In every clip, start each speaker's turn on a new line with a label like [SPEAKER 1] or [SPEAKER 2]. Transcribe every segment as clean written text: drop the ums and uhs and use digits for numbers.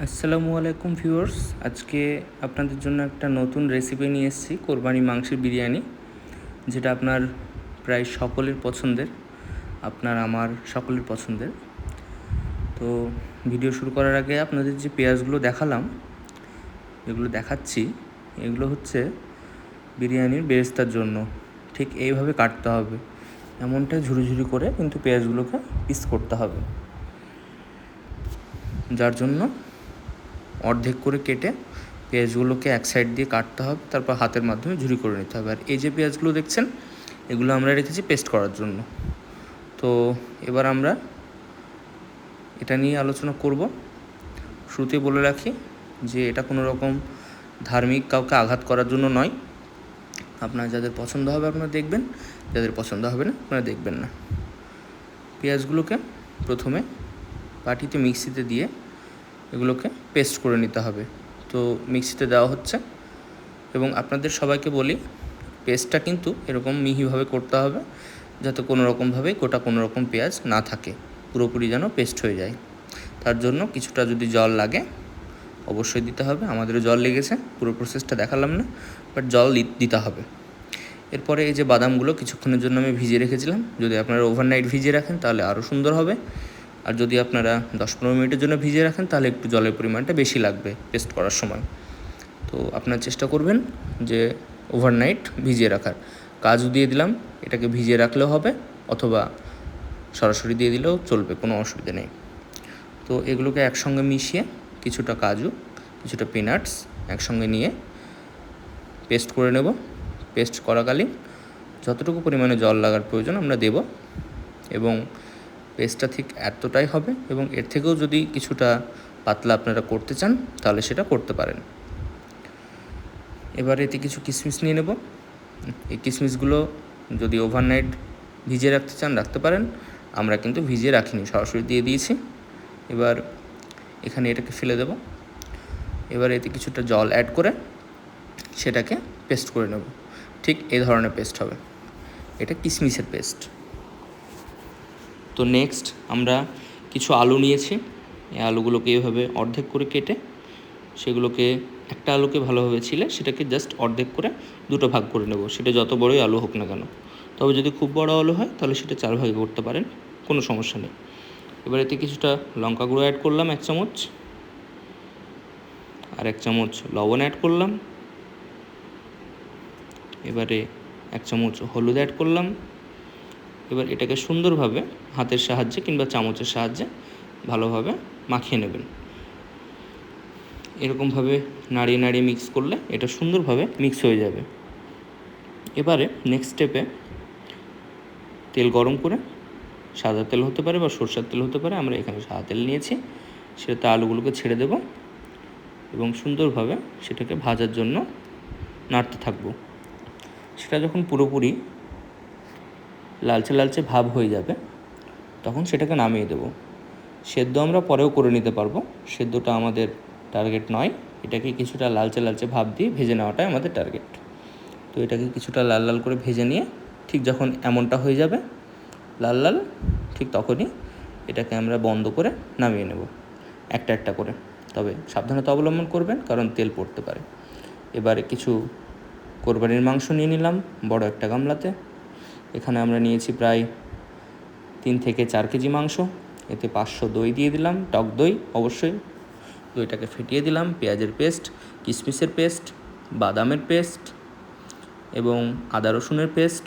[SPEAKER 1] আসসালামু আলাইকুম ভিউয়ার্স। আজকে আপনাদের জন্য একটা নতুন রেসিপি নিয়ে এসেছি, কোরবানি মাংসের বিরিয়ানি, যেটা আপনার প্রায় সকলের পছন্দের, আপনার আমার সকলের পছন্দের। তো ভিডিও শুরু করার আগে আপনাদের যে পেঁয়াজগুলো দেখালাম, এগুলো দেখাচ্ছি, এগুলো হচ্ছে বিরিয়ানির বেরেস্তার জন্য। ঠিক এইভাবে কাটতে হবে, এমনটা ঝুরি করে কিন্তু পেঁয়াজগুলোকে পিস করতে হবে, যার জন্য অর্ধেক করে কেটে পেঁয়াজগুলোকে এক সাইড দিয়ে কাটতে হবে, তারপর হাতের মাধ্যমে ঝুরি করে নিতে হবে। আর এই যে পেঁয়াজগুলো দেখছেন, এগুলো আমরা রেখেছি পেস্ট করার জন্য। তো এবার আমরা এটা নিয়ে আলোচনা করব। শুরুতে বলে রাখি যে এটা কোনো রকম ধার্মিক কাউকে আঘাত করার জন্য নয়। আপনার যাদের পছন্দ হবে আপনারা দেখবেন, যাদের পছন্দ হবে না আপনারা দেখবেন না। পেঁয়াজগুলোকে প্রথমে বাটিতে মিক্সিতে দিয়ে এগুলোকে পেস্ট করে নিতে হবে। তো মিক্সিতে দেওয়া হচ্ছে, এবং আপনাদের সবাইকে বলি পেস্টটা কিন্তু এরকম মিহিভাবে করতে হবে, যাতে কোনো রকমভাবে কোনো রকম পেঁয়াজ না থাকে, পুরোপুরি যেন পেস্ট হয়ে যায়। তার জন্য কিছুটা যদি জল লাগে অবশ্যই দিতে হবে। আমাদেরও জল লেগেছে, পুরো প্রসেসটা দেখালাম না, বাট জল দিতে হবে। এরপরে এই যে বাদামগুলো কিছুক্ষণের জন্য আমি ভিজিয়ে রেখেছিলাম, যদি আপনারা ওভারনাইট ভিজিয়ে রাখেন তাহলে আরও সুন্দর হবে। আর যদি আপনারা 10-15 মিনিটের জন্য ভিজিয়ে রাখেন তাহলে একটু জলের পরিমাণটা বেশি লাগবে পেস্ট করার সময়। তো আপনারা চেষ্টা করবেন যে ওভারনাইট ভিজিয়ে রাখার। কাজু দিয়ে দিলাম, এটাকে ভিজিয়ে রাখলেও হবে, অথবা সরাসরি দিয়ে দিলেও চলবে, কোনো অসুবিধা নেই। তো এগুলোকে একসঙ্গে মিশিয়ে কিছুটা কাজু, কিছুটা পিনাটস একসঙ্গে নিয়ে পেস্ট করে নেব। পেস্ট করাকালীন যতটুকু পরিমাণে জল লাগার প্রয়োজন আমরা দেব, এবং পেস্টটা ঠিক এতটাই হবে, এবং এর থেকেও যদি কিছুটা পাতলা আপনারা করতে চান তাহলে সেটা করতে পারেন। এবার এতে কিছু কিশমিশ নিয়ে নেব। এই কিশমিশগুলো যদি ওভারনাইট ভিজিয়ে রাখতে চান রাখতে পারেন, আমরা কিন্তু ভিজিয়ে রাখিনি, সরাসরি দিয়ে দিয়েছি। এবার এখানে এটাকে ফেলে দেব। এবার এতে কিছুটা জল অ্যাড করে সেটাকে পেস্ট করে নেব। ঠিক এই ধরনের পেস্ট হবে, এটা কিশমিশের পেস্ট। তো নেক্সট আমরা কিছু আলু নিয়েছি। এই আলুগুলোকে এভাবে অর্ধেক করে কেটে সেগুলোকে, একটা আলুকে ভালোভাবে ছিলে সেটাকে জাস্ট অর্ধেক করে দুটো ভাগ করে নেব, সেটা যত বড়ই আলু হোক না কেন। তবে যদি খুব বড় আলু হয় তাহলে সেটা 4 ভাগে করতে পারেন, কোনো সমস্যা নেই। এবার এতে কিছুটা লঙ্কা গুঁড়ো অ্যাড করলাম 1 চামচ, আর 1 চামচ লবণ অ্যাড করলাম। এবারে 1 চামচ হলুদ অ্যাড করলাম। এবার এটাকে সুন্দরভাবে হাতের সাহায্যে কিংবা চামচের সাহায্যে ভালোভাবে মাখিয়ে নেবেন। এরকমভাবে নাড়িয়ে মিক্স করলে এটা সুন্দরভাবে মিক্স হয়ে যাবে। এবারে নেক্সট স্টেপে তেল গরম করে, সাদা তেল হতে পারে বা সরষের তেল হতে পারে, আমরা এখানে সাদা তেল নিয়েছি, সেটাতে আলুগুলোকে ছেড়ে দেব এবং সুন্দরভাবে সেটাকে ভাজার জন্য নাড়তে থাকবো। সেটা যখন পুরোপুরি লালচে ভাব হয়ে যাবে তখন সেটাকে নামিয়ে দেব। সেদ্ধ আমরা পরেও করে নিতে পারবো, সেদ্ধটা আমাদের টার্গেট নয়। এটাকে কিছুটা লালচে ভাব দিয়ে ভেজে নেওয়াটাই আমাদের টার্গেট। তো এটাকে কিছুটা লাল করে ভেজে নিয়ে ঠিক যখন এমনটা হয়ে যাবে লাল, ঠিক তখনই এটাকে আমরা বন্ধ করে নামিয়ে নেব একটা করে। তবে সাবধানতা অবলম্বন করবেন, কারণ তেল পড়তে পারে। এবারে কিছু কোরবানির মাংস নিয়ে নিলাম বড় একটা গামলাতে। এখানে আমরা নিয়েছি প্রায় 3 থেকে 4 কেজি মাংস। এতে 500 দই দিয়ে দিলাম, টক দই অবশ্যই। দইটাকে ফেটিয়ে দিলাম, পেঁয়াজের পেস্ট, কিশমিশের পেস্ট, বাদামের পেস্ট এবং আদা রসুনের পেস্ট।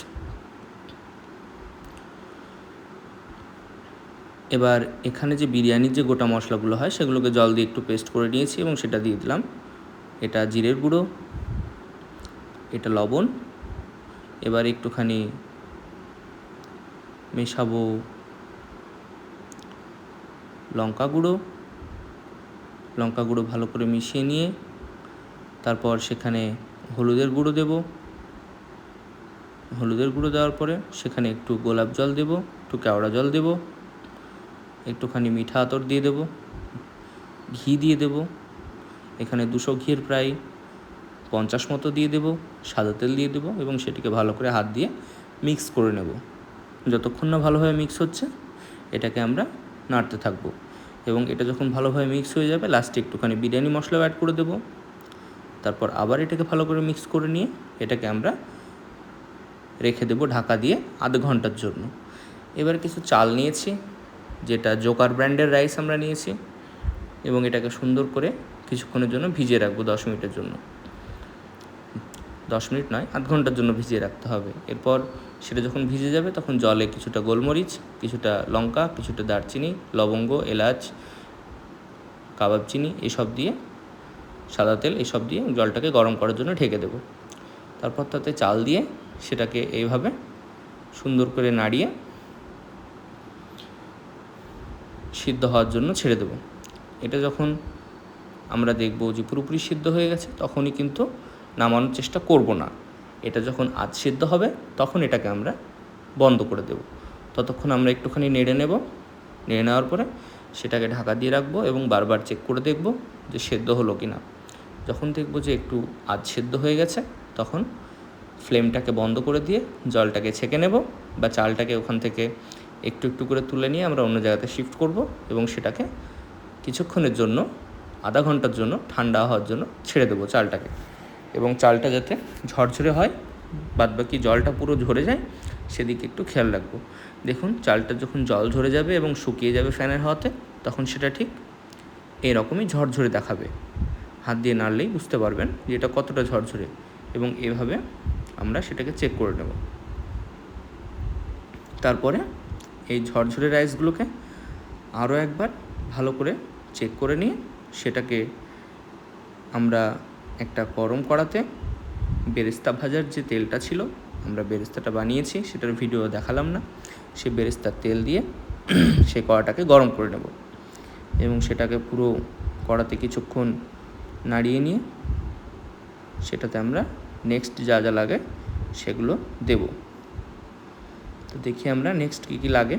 [SPEAKER 1] এবার এখানে যে বিরিয়ানির যে গোটা মশলাগুলো হয় সেগুলোকে জল দিয়ে একটু পেস্ট করে নিয়েছি এবং সেটা দিয়ে দিলাম। এটা জিরের গুঁড়ো, এটা লবণ। এবার একটুখানি মেশাবো লঙ্কা গুঁড়ো ভালো করে মিশিয়ে নিয়ে তারপর সেখানে হলুদের গুঁড়ো দেব। হলুদের গুঁড়ো দেওয়ার পরে সেখানে একটু গোলাপ জল দেব, একটু কেওড়া জল দেব, একটুখানি মিঠা আতর দিয়ে দেব, ঘি দিয়ে দেব। এখানে 200 ঘিয়ের প্রায় 50 মতো দিয়ে দেব, সাদা তেল দিয়ে দেব এবং সেটিকে ভালো করে হাত দিয়ে মিক্স করে নেব। যতক্ষণ না ভালোভাবে মিক্স হচ্ছে এটাকে আমরা নাড়তে থাকবো। এবং এটা যখন ভালোভাবে মিক্স হয়ে যাবে লাস্টে একটুখানি বিরিয়ানি মশলাও অ্যাড করে দেবো। তারপর আবার এটাকে ভালো করে মিক্স করে নিয়ে এটাকে আমরা রেখে দেবো ঢাকা দিয়ে আধ ঘন্টার জন্য। এবার কিছু চাল নিয়েছি, যেটা জোকার ব্র্যান্ডের রাইস আমরা নিয়েছি, এবং এটাকে সুন্দর করে কিছুক্ষণের জন্য ভিজিয়ে রাখবো 10 মিনিটের জন্য। 10 মিনিট নয়, আধ ঘন্টার জন্য ভিজিয়ে রাখতে হবে। এরপর সেটা যখন ভিজে যাবে তখন জলে কিছুটা গোলমরিচ, কিছুটা লঙ্কা, কিছুটা দারচিনি, লবঙ্গ, এলাচ, কাবাব চিনি এসব দিয়ে, সাদা তেল এসব দিয়ে জলটাকে গরম করার জন্য ঢেকে দেবো। তারপর তাতে চাল দিয়ে সেটাকে এইভাবে সুন্দর করে নাড়িয়ে সিদ্ধ হওয়ার জন্য ছেড়ে দেবো। এটা যখন আমরা দেখব যে পুরোপুরি সিদ্ধ হয়ে গেছে তখনই কিন্তু নামানোর চেষ্টা করব না। এটা যখন আধ সিদ্ধ হবে তখন এটাকে আমরা বন্ধ করে দেব। ততক্ষণ আমরা একটুখানি নেড়ে নেব। নেড়ে নেওয়ার পরে সেটাকে ঢাকা দিয়ে রাখবো এবং বারবার চেক করে দেখব যে সেদ্ধ হলো কি না। যখন দেখব যে একটু আধ সেদ্ধ হয়ে গেছে তখন ফ্লেমটাকে বন্ধ করে দিয়ে জলটাকে ছেঁকে নেব, বা চালটাকে ওখান থেকে একটু একটু করে তুলে নিয়ে আমরা অন্য জায়গাতে শিফট করব এবং সেটাকে কিছুক্ষণের জন্য, আধা ঘন্টার জন্য ঠান্ডা হওয়ার জন্য ছেড়ে দেবো চালটাকে। এবং চালটা যাতে ঝরঝরে হয়, বাদবাকি জলটা পুরো ঝরে যায় সেদিকে একটু খেয়াল রাখবো। দেখুন চালটা যখন জল ঝরে যাবে এবং শুকিয়ে যাবে ফ্যানের হাওয়াতে তখন সেটা ঠিক এরকমই ঝরঝরে দেখাবে। হাত দিয়ে নাড়লেই বুঝতে পারবেন যে এটা কতটা ঝরঝরে, এবং এভাবে আমরা সেটাকে চেক করে নেব। তারপরে এই ঝরঝরে রাইসগুলোকে আরও একবার ভালো করে চেক করে নিয়ে সেটাকে আমরা একটা গরম কড়াতে বেরেস্তা ভাজার যে তেলটা ছিল, আমরা বেরেস্তাটা বানিয়েছি সেটার ভিডিও দেখালাম না, সেই বেরেস্তার তেল দিয়ে সেই কড়াটাকে গরম করে নেব এবং সেটাকে পুরো কড়াতে কিছুক্ষণ নাড়িয়ে নিয়ে সেটাতে আমরা নেক্সট যা যা লাগে সেগুলো দেব। তো দেখি আমরা নেক্সট কী কী লাগে।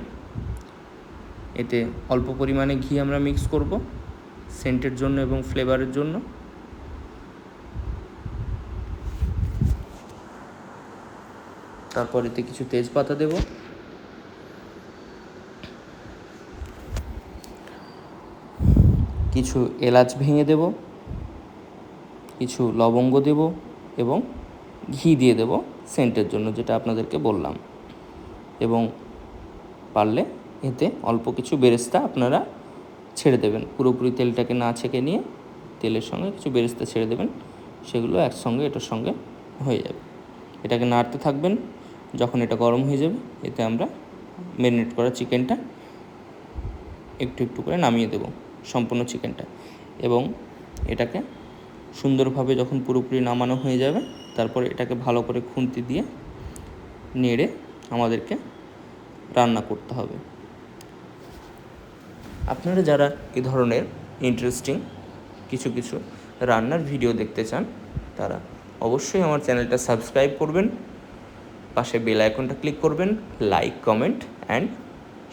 [SPEAKER 1] এতে অল্প পরিমাণে ঘি আমরা মিক্স করব সেন্টের জন্য এবং ফ্লেভারের জন্য। তারপর এতে কিছু তেজপাতা দেব, কিছু এলাচ ভেঙে দেব, কিছু লবঙ্গ দেব এবং ঘি দিয়ে দেব সেন্টের জন্য, যেটা আপনাদেরকে বললাম। এবং পারলে এতে অল্প কিছু বেরেস্তা আপনারা ছেড়ে দেবেন, পুরোপুরি তেলটাকে না ছেঁকে নিয়ে তেলের সঙ্গে কিছু বেরেস্তা ছেড়ে দেবেন, সেগুলো একসঙ্গে এটার সঙ্গে হয়ে যাবে। এটাকে নাড়তে থাকবেন। যখন এটা গরম হয়ে যাবে এতে আমরা ম্যারিনেট করা চিকেনটা একটু একটু করে নামিয়ে দেব, সম্পূর্ণ চিকেনটা। এবং এটাকে সুন্দরভাবে যখন পুরোপুরি নামানো হয়ে যাবে তারপর এটাকে ভালো করে খুন্তি দিয়ে নেড়ে আমাদেরকে রান্না করতে হবে। আপনারা যারা এই ধরনের ইন্টারেস্টিং কিছু কিছু রান্নার ভিডিও দেখতে চান তারা অবশ্যই আমার চ্যানেলটা সাবস্ক্রাইব করবেন, পাশে বেল আইকনটা ক্লিক করবেন, লাইক, কমেন্ট অ্যান্ড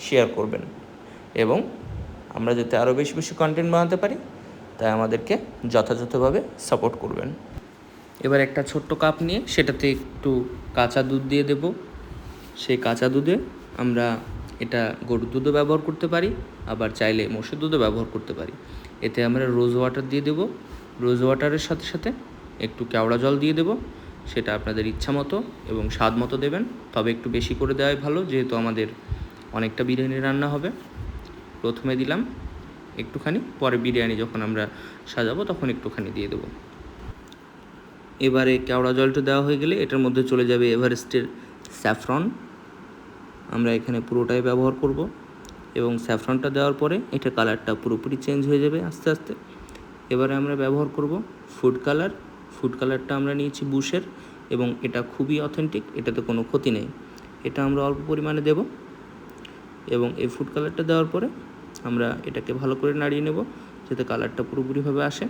[SPEAKER 1] শেয়ার করবেন, এবং আমরা যাতে আরও বেশি বেশি কন্টেন্ট বানাতে পারি তাই আমাদেরকে যথাযথভাবে সাপোর্ট করবেন। এবার একটা ছোট্ট কাপ নিয়ে সেটাতে একটু কাঁচা দুধ দিয়ে দেব। সেই কাঁচা দুধে আমরা এটা গরুর দুধও ব্যবহার করতে পারি, আবার চাইলে মোষের দুধও ব্যবহার করতে পারি। এতে আমরা রোজ ওয়াটার দিয়ে দেব। রোজ ওয়াটারের সাথে সাথে একটু কেওড়া জল দিয়ে দেব, সেটা আপনাদের ইচ্ছা মতো এবং স্বাদ মতো দেবেন, তবে একটু বেশি করে দেওয়াই ভালো যেহেতু আমাদের অনেকটা বিরিয়ানি রান্না হবে। প্রথমে দিলাম একটুখানি, পরে বিরিয়ানি যখন আমরা সাজাবো তখন একটুখানি দিয়ে দেবো। এবারে কেওড়া জলটা দেওয়া হয়ে গেলে এটার মধ্যে চলে যাবে এভারেস্টের স্যাফরন। আমরা এখানে পুরোটাই ব্যবহার করব এবং স্যাফরনটা দেওয়ার পরে এটা কালারটা পুরোপুরি চেঞ্জ হয়ে যাবে আস্তে আস্তে। এবারে আমরা ব্যবহার করব ফুড কালার। ফুড কালারটা আমরা নিয়েছি বুশের এবং এটা খুবই অথেন্টিক, এটাতে কোনো ক্ষতি নেই। এটা আমরা অল্প পরিমাণে দেব এবং এই ফুড কালারটা দেওয়ার পরে আমরা এটাকে ভালো করে নাড়িয়ে নেব যাতে কালারটা পুরোপুরিভাবে আসে।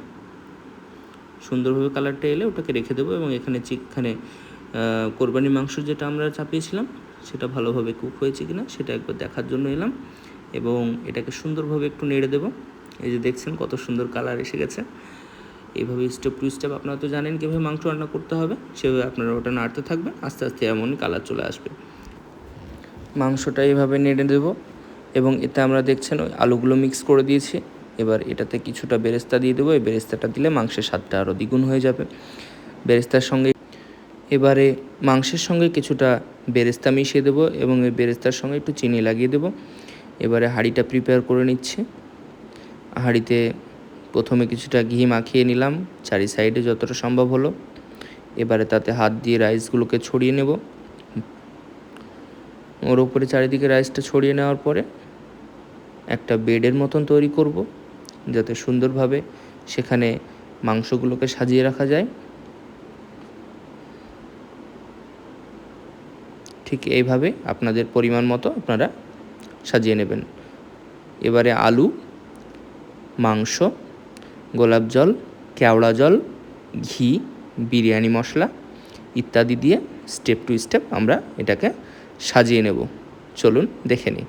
[SPEAKER 1] সুন্দরভাবে কালারটা এলে ওটাকে রেখে দেবো এবং এখানে কোরবানি মাংস যেটা আমরা চাপিয়েছিলাম সেটা ভালোভাবে কুক হয়েছে কিনা সেটা একবার দেখার জন্য এলাম এবং এটাকে সুন্দরভাবে একটু নেড়ে দেবো। এই যে দেখছেন কত সুন্দর কালার এসে গেছে। এইভাবে স্টেপ টু স্টেপ আপনারা তো জানেন কীভাবে মাংস রান্না করতে হবে, সেভাবে আপনারা ওটা নাড়তে থাকবেন, আস্তে আস্তে এমনই কালার চলে আসবে। মাংসটা এইভাবে নেড়ে দেবো এবং এতে আমরা দেখছেন ওই আলুগুলো মিক্স করে দিয়েছি। এবার এটাতে কিছুটা বেরেস্তা দিয়ে দেবো। এই বেরেস্তাটা দিলে মাংসের স্বাদটা আরও দ্বিগুণ হয়ে যাবে। বেরেস্তার সঙ্গে এবারে মাংসের সঙ্গে কিছুটা বেরেস্তা মিশিয়ে দেবো এবং এই বেরেস্তার সঙ্গে একটু চিনি লাগিয়ে দেবো। এবারে হাঁড়িটা প্রিপেয়ার করে নিচ্ছি। হাঁড়িতে প্রথমে কিছুটা ঘি মাখিয়ে নিলাম চারি সাইডে যতটা সম্ভব হলো। এবারে তাতে হাত দিয়ে রাইসগুলোকে ছড়িয়ে নেব। ওর ওপরে চারিদিকে রাইসটা ছড়িয়ে নেওয়ার পরে একটা বেডের মতন তৈরি করব, যাতে সুন্দরভাবে সেখানে মাংসগুলোকে সাজিয়ে রাখা যায়। ঠিক এইভাবে আপনাদের পরিমাণ মতো আপনারা সাজিয়ে নেবেন। এবারে আলু, মাংস, গোলাপ জল, কেওড়া জল, ঘি, বিরিয়ানি মশলা ইত্যাদি দিয়ে স্টেপ টু স্টেপ আমরা এটাকে সাজিয়ে নেব। চলুন দেখে নিই।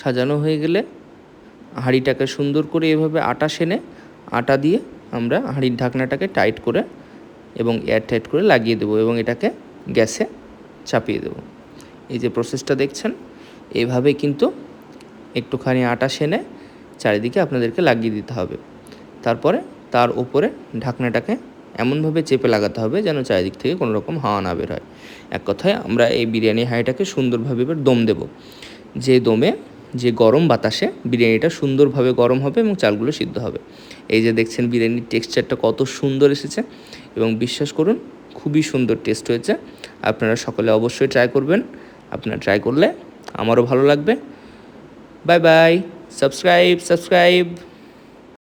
[SPEAKER 1] সাজানো হয়ে গেলে হাঁড়িটাকে সুন্দর করে এভাবে আটা সেনে আটা দিয়ে আমরা হাঁড়ির ঢাকনাটাকে টাইট করে এবং এয়ার টাইট করে লাগিয়ে দেবো এবং এটাকে গ্যাসে চাপিয়ে দেবো। এই যে প্রসেসটা দেখছেন, এইভাবে কিন্তু একটুখানি আটা সেনে চারিদিকে আপনাদেরকে লাগিয়ে দিতে হবে। তারপরে তার উপরে ঢাকনাটাকে এমনভাবে চেপে লাগাতে হবে যেন চারিদিক থেকে কোনো রকম হাওয়া না বের হয়। এক কথায় আমরা এই বিরিয়ানি হাঁড়িটাকে সুন্দরভাবে এবার দম দেব। যে দমে যে গরম বাতাসে বিরিয়ানিটা সুন্দরভাবে গরম হবে এবং চালগুলো সিদ্ধ হবে। এই যে দেখছেন বিরিয়ানির টেক্সচারটা কত সুন্দর এসেছে এবং বিশ্বাস করুন খুবই সুন্দর টেস্ট হয়েছে। আপনারা সকলে অবশ্যই ট্রাই করবেন। আপনারা ট্রাই করলে আমারও ভালো লাগবে। Bye bye. সাবস্ক্রাইব।